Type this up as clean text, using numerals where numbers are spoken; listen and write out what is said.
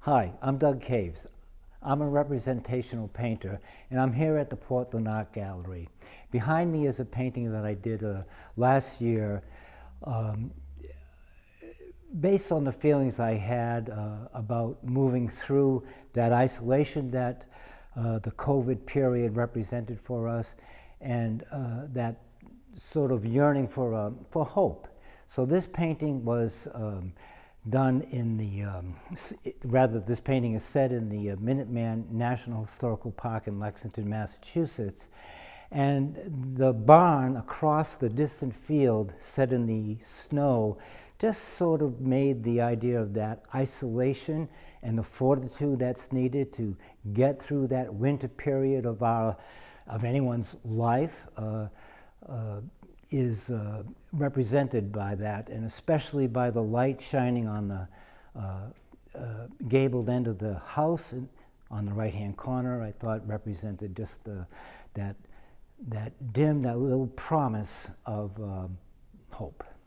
Hi, I'm Doug Caves. I'm a representational painter, and I'm here at the Portland Art Gallery. Behind me is a painting that I did last year um, based on the feelings I had about moving through that isolation that the COVID period represented for us, and that sort of yearning for hope. So this painting was done in the, this painting is set in the Minuteman National Historical Park in Lexington, Massachusetts. And the barn across the distant field set in the snow just sort of made the idea of that isolation and the fortitude that's needed to get through that winter period of anyone's life is represented by that, and especially by the light shining on the gabled end of the house on the right-hand corner. I thought represented just that little promise of hope.